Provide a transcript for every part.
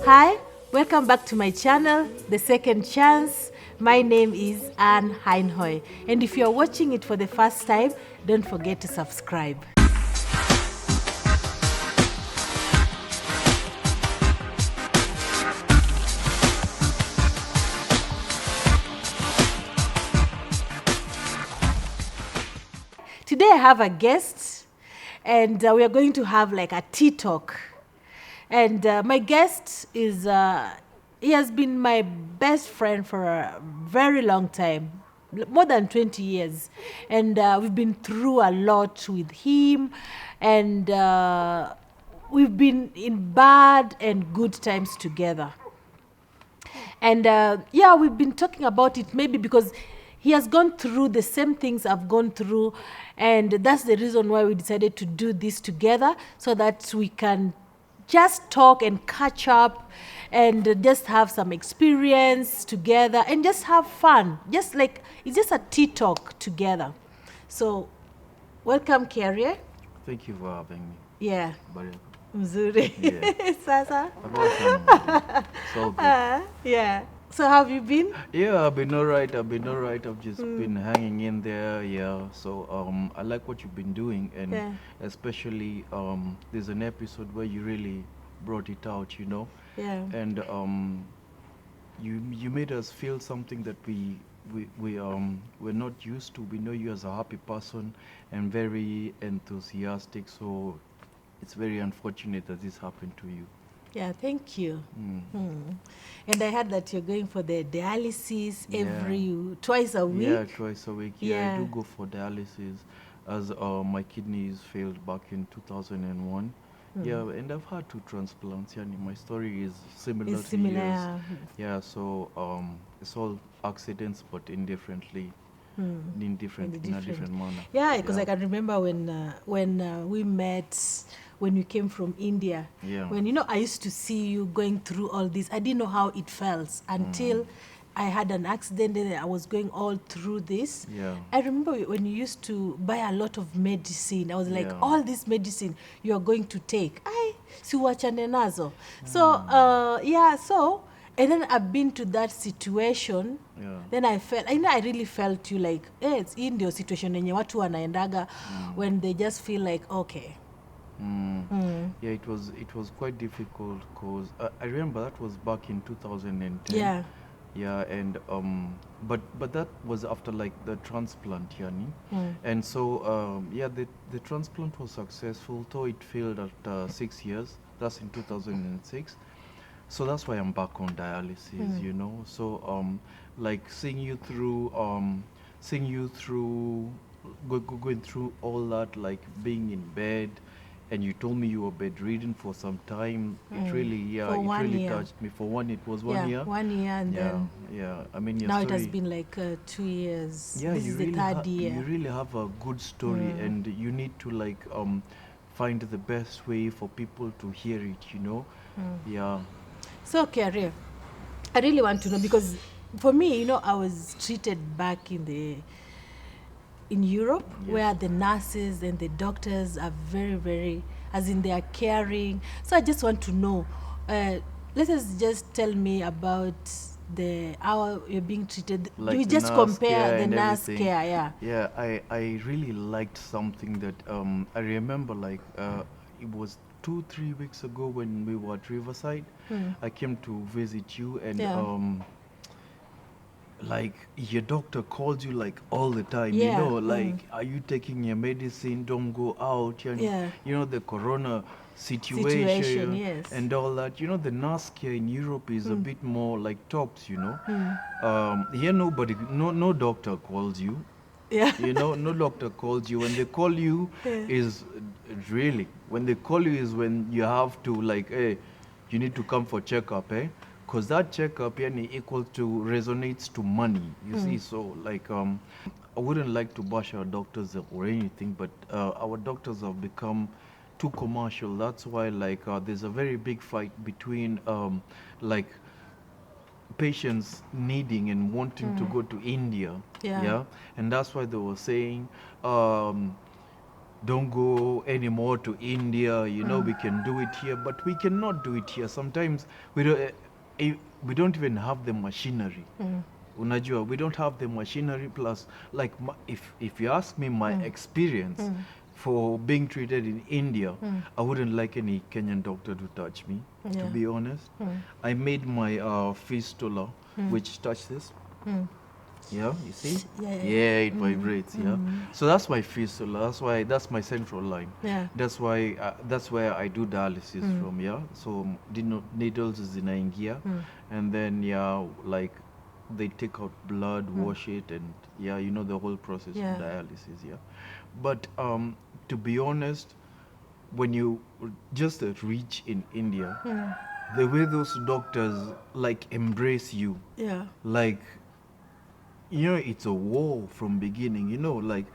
Hi, welcome back to my channel, The Second Chance. My name is Anne Heinhoy, and if you're watching it for the first time, don't forget to subscribe. Today I have a guest, and we are going to have like a tea talk. And my guest is, he has been my best friend for a very long time, more than 20 years. And we've been through a lot with him, and we've been in bad and good times together. And yeah, we've been talking about it maybe because he has gone through the same things I've gone through. And that's the reason why we decided to do this together so that we can just talk and catch up and just have some experience together and just have fun. Just like it's just a tea talk together. So, welcome, Carrie. Thank you for having me. Yeah. Baraka. Mzuri. Yeah. Sasa. So good. Yeah. So, how have you been? Yeah, I've been alright. I've just been hanging in there. Yeah. So I like what you've been doing, and Yeah. especially there's an episode where you really brought it out. Yeah. And you made us feel something that we're not used to. We know you as a happy person and very enthusiastic. So it's very unfortunate that this happened to you. Yeah, thank you. Mm. And I heard that you're going for the dialysis Yeah. twice a week. Yeah, twice a week. Yeah, I Yeah. do go for dialysis as my kidneys failed back in 2001. Yeah, and I've had two transplants. Yeah, and my story is similar It's to similar. yours. Yeah, so it's all accidents, but indifferently, in a different manner. Yeah, because Yeah. I can remember when we met when you came from India. Yeah. When I used to see you going through all this, I didn't know how it felt until I had an accident and I was going all through this. Yeah. I remember when you used to buy a lot of medicine. I was like, Yeah. all this medicine you are going to take. Si uachane nazo. So, yeah, so, and then I've been to that situation. Yeah. Then I felt, I really felt you like, it's in the situation yenye watu wanaendaga when they just feel like, okay. Yeah, it was quite difficult because I remember that was back in 2010. Yeah. Yeah, and but that was after like the transplant, yani. And so yeah, the transplant was successful, though it failed after 6 years. That's in 2006. So that's why I'm back on dialysis. So like seeing you through going through all that, like being in bed, and you told me you were bedridden for some time. It really, yeah, For it 1 really year. touched me. For one, it was Yeah, 1 year. 1 year, and Yeah, then yeah. I mean, your now it story. has been like 2 years. Yeah, This you is the really third you year. really have a good story, and you need to like find the best way for people to hear it. Yeah. So, Carrie, I really want to know because for me, I was treated back in Europe, Yes. where the nurses and the doctors are very, very, as in they are caring. So I just want to know, let us just tell me about how you're being treated. Like You the just nurse compare care the and nurse everything. care, yeah. Yeah, I really liked something that I remember like it was 2-3 weeks ago when we were at Riverside. I came to visit you, and Yeah. like your doctor calls you like all the time, Yeah, like are you taking your medicine, don't go out, and Yeah. the corona Situation, yes. and all that. The nurse care in Europe is a bit more like tops. Here nobody, no doctor calls you. Yeah. No doctor calls you. When they call you is really, when they call you is when you have to like, hey, you need to come for checkup, because that checkup yani equal to resonates to money, you see. So like I wouldn't like to bash our doctors or anything, but our doctors have become too commercial. That's why like there's a very big fight between like patients needing and wanting to go to India. Yeah. And that's why they were saying um, don't go anymore to India, you know, we can do it here, but we cannot do it here. Sometimes we don't even have the machinery. Unajua, we don't have the machinery. Plus, like, if you ask me my experience for being treated in India, I wouldn't like any Kenyan doctor to touch me, to be honest. I made my fistula, which touched this. Yeah, you see? Yeah, it vibrates. Yeah, so that's my fistula. That's my central line. Yeah. That's where I do dialysis from. Yeah, so needles zinaingia, and then like they take out blood, wash it, and you know the whole process Yeah. of dialysis. Yeah, but to be honest, when you just reach in India, the way those doctors like embrace you, Yeah. like, you know, it's a war from beginning, you know, like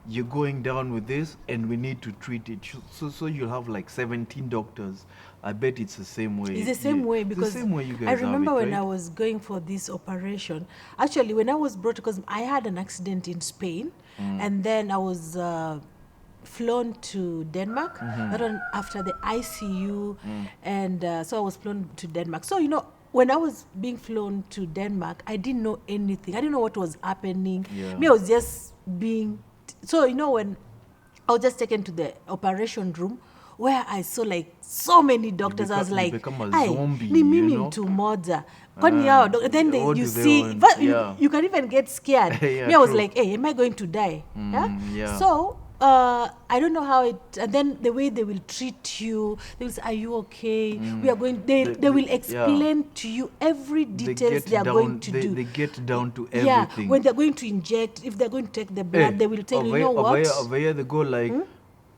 you're going down with this and we need to treat it. So you'll have like 17 doctors. I bet it's the same way. It's the same way, It's because the same way you guys I remember have it, when right? I was going for this operation. Actually, when I was brought, because I had an accident in Spain, and then I was flown to Denmark. That one after the ICU, and so I was flown to Denmark. So, you know, when I was being flown to Denmark, I didn't know anything. I didn't know what was happening. Yeah. Me, I was just being. So, you know, when I was just taken to the operation room, where I saw like so many doctors. I was you like, become a "Ai, zombie, ni you mimi know? mtu moja." Kwani hao then what you do they see, want? but Yeah. you can even get scared. Yeah, Me, I was true. like, "Hey, am I going to die?" yeah. So I don't know how it. And then the way they will treat you, they will say, "Are you okay? We are going." They will explain to you every details they are going to do. They get down to Yeah, everything. when they're going to inject, if they're going to take the blood, they will tell you, "You know what? Over here they go like,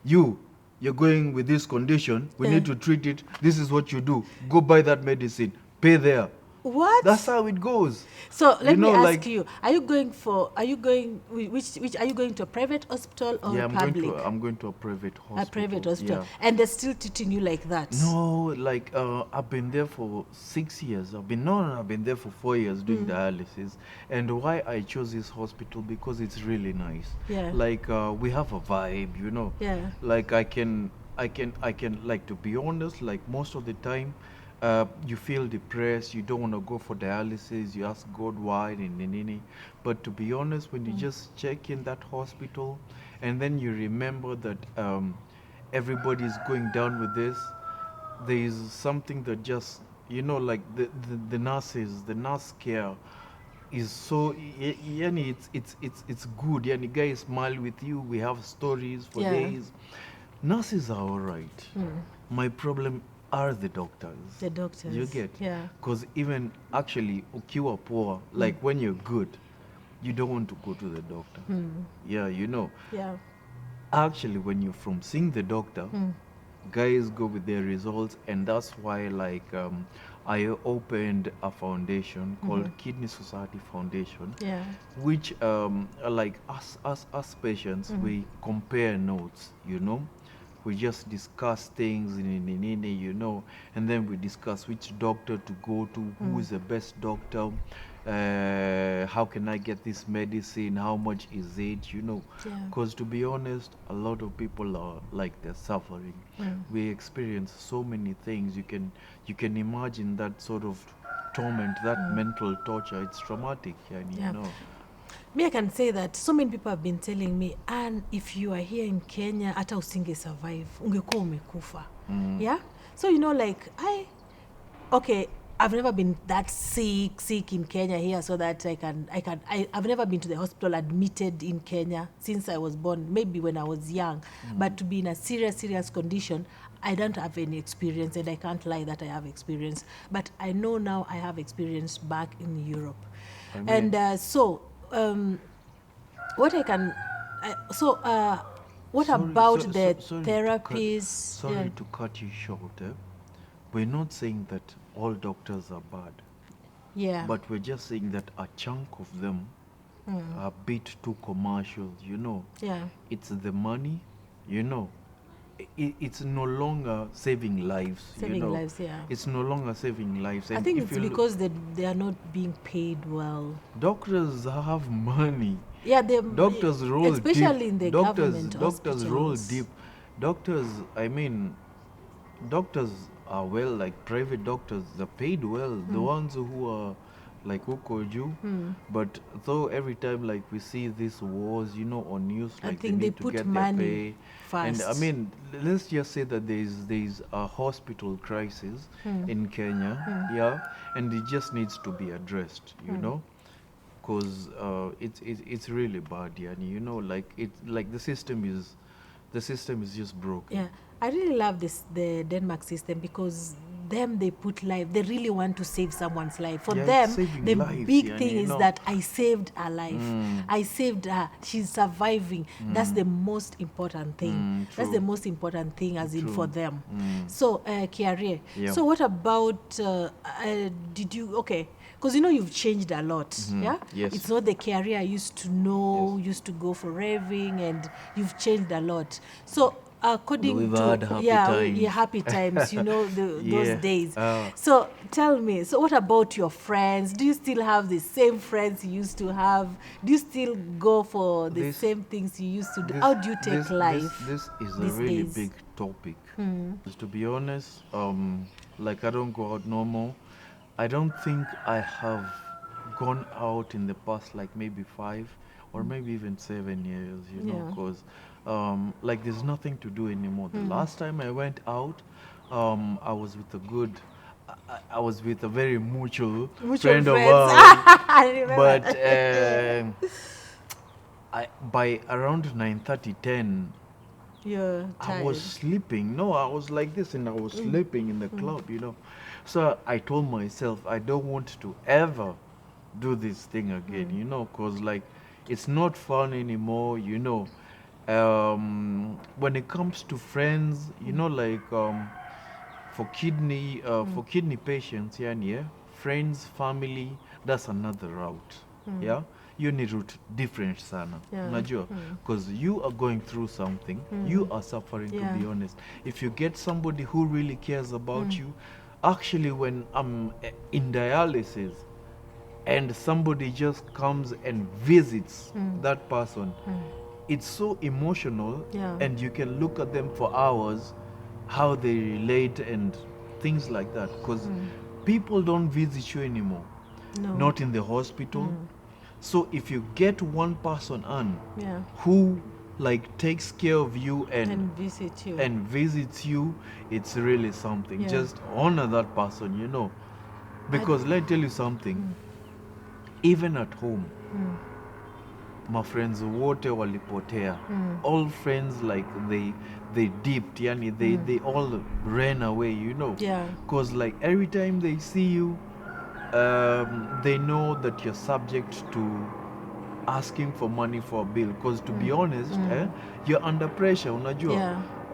you're going with this condition. We need to treat it. This is what you do. Go buy that medicine. Pay there." What?" That's how it goes. So let me know, ask like- you: Are you going which are you going to a private hospital or Yeah, public? I'm going to a private hospital. A private hospital, Yeah. and they're still treating you like that. No, like I've been there for 6 years. I've been there for 4 years doing dialysis. And why I chose this hospital, because it's really nice. Yeah. Like we have a vibe, you know. Yeah. Like I can like, to be honest, like most of the time, you feel depressed, you don't want to go for dialysis, you ask God why, but to be honest, when you just check in that hospital and then you remember that everybody's going down with this, there is something that just, you know, like the nurses, the nurse care is so, yani it's good. Yani guys smile with you, we have stories for Yeah. days. Nurses are all right. My problem are the doctors. The doctors. You get? Yeah. Because even actually, ukiwa poor, like when you're good, you don't want to go to the doctor. Yeah, you know. Yeah. Actually, when you're from seeing the doctor, guys go with their results, and that's why, like, I opened a foundation called Kidney Society Foundation, Yeah. which, like us patients, we compare notes, you know. We just discuss things, you know, and then we discuss which doctor to go to, who is the best doctor, how can I get this medicine, how much is it, you know. Yeah. Because to be honest, a lot of people are like, they're suffering. We experience so many things. You can imagine that sort of torment, that mental torture. It's traumatic, and Yeah. you know. Me, I can say that so many people have been telling me, and if you are here in Kenya, hata usinge survive, ungekuwa umekufa. Yeah? So, you know, like, I've never been that sick in Kenya here, so that I've never been to the hospital admitted in Kenya since I was born, maybe when I was young. But to be in a serious condition, I don't have any experience, and I can't lie that I have experience. But I know now I have experience back in Europe. And what I can, what Sorry- about so- the so- sorry therapies? Sorry to cut you short. We're not saying that all doctors are bad, Yeah. but we're just saying that a chunk of them are a bit too commercial, you know. Yeah. It's the money, you know. It's no longer saving lives, Saving you know. lives, yeah. It's no longer saving lives. I And think if it's you look- because they are not being paid well. doctors have money. Yeah, Doctors roll especially deep. in the Doctors government doctors roll hospitals. deep. Doctors, I mean, doctors are well, like private doctors, they're paid well. The ones who are like Ukoju. But though every time like we see these wars, on news, I like they think they need to put get their money pay. And I first. mean, let's just say that there's a hospital crisis in Kenya, yeah, and it just needs to be addressed, because it's really bad, yeah, and like the system is just broken. Yeah, I really love the Denmark system because they put life. They really want to save someone's life. For Yeah, it's them, saving the lives, big yeah, thing is that I saved her life. I saved her. She's surviving. That's the most important thing. That's the True. most important thing, as in for True. them. So, Kiarie, Yeah. so what about? Did you okay? Because you've changed a lot. Yeah. Yes. It's not the Kiarie I used to know. Yes. Used to go for raving, and you've changed a lot. So according We've to had happy times. happy times, those Yeah. days. So tell me, so what about your friends? Do you still have the same friends you used to have? Do you still go for the This- same things you used to do? This- How do you take this- life This is a these really days? big topic. To be honest, like I don't go out no more. I don't think I have gone out in the past like maybe 5 or maybe even 7 years, Yeah. because like there's nothing to do anymore. The last time I went out, I was with I was with a very mutual friend of friends. ours. I remember. But by around 9:30, 10, You're I tired. was sleeping. No, I was like this and I was sleeping in the club. So I told myself I don't want to ever do this thing again, because like it's not fun anymore. When it comes to friends, like for kidney patients, yeah, friends, family, that's another route. Yeah, you need route different sana. Yeah. Unajua, because you are going through something, you are suffering, Yeah. to be honest. If you get somebody who really cares about you, actually when I'm in dialysis and somebody just comes and visits that person, it's so emotional. Yeah. And you can look at them for hours, how they relate and things like that, because people don't visit you anymore, No. not in the hospital. So if you get one person on Yeah. who like takes care of you And visit you. and visits you, it's really something. Yeah. Just honor that person. Because let me tell you something, even at home, my friends wote walipotea. All friends, like they dipped, yani they all ran away. Yeah. Because like every time they see you, they know that you're subject to asking for money for a bill. Because to be honest, you're under pressure, unajua.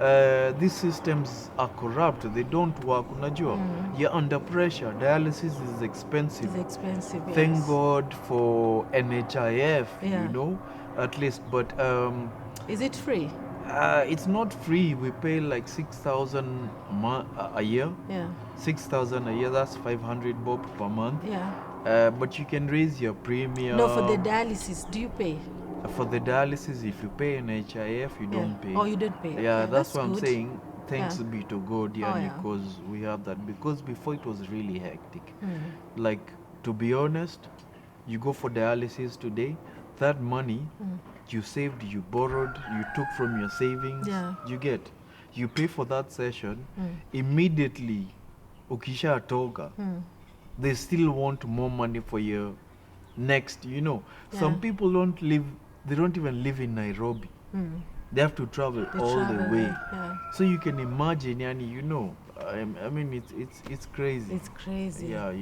Yeah. These systems are corrupt, they don't work, unajua. You're under pressure. Dialysis is expensive. It's expensive. Thank yes. God for NHIF, Yeah. at least. But Is it free? it's not free. We pay like 6,000 a year. Yeah. 6,000 a year, that's 500 bob per month. Yeah. But you can raise your premium. No, for the dialysis, do you pay? For the dialysis, if you pay NHIF, you don't pay. Oh, you don't pay. Yeah, Okay, that's what I'm good. saying. Thanks Yeah. be to God, Oh, yeah. because we have that. Because before it was really hectic. Like, to be honest, you go for dialysis today, that money you saved, you borrowed, you took from your savings, Yeah. you pay for that session, immediately, ukisha toga, they still want more money for your next. Some Yeah. people they don't even live in Nairobi. They have to travel They all travel, the way. yeah. So you can imagine, yani, I mean, it's crazy. It's crazy. Yeah.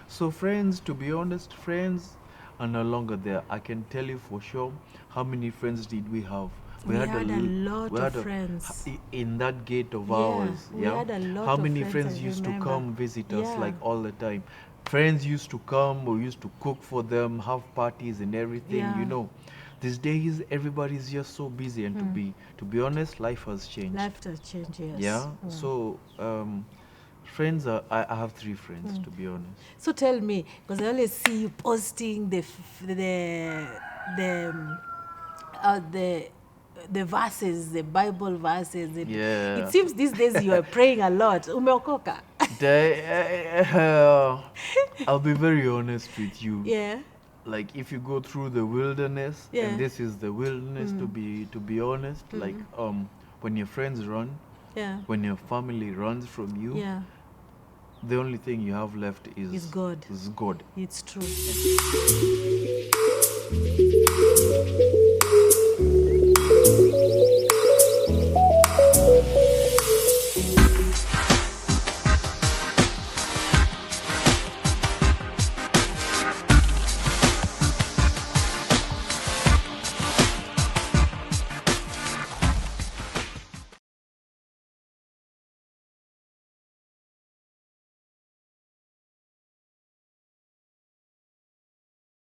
So friends, to be honest, friends are no longer there. I can tell you for sure. How many friends did we have? We had a l- lot we of had a- friends. in that gate of Yeah, ours. we had a lot How of many friends, friends I used remember. to come visit us Yeah. like all the time? Friends used to come. We used to cook for them, have parties and everything. Yeah. These days everybody's just so busy, and to be honest, life has changed. Life has changed, yes. Yeah. So friends I have 3 friends, to be honest. So tell me, because I always see you posting the the uh, the the verses, the Bible verses. Yeah. It seems these days you are praying a lot. Umeokoka. I'll be very honest with you. Yeah. Like if you go through the wilderness, Yeah. and this is the wilderness to be honest, like when your friends run, Yeah. when your family runs from you, Yeah. the only thing you have left Is God. Is God. It's true.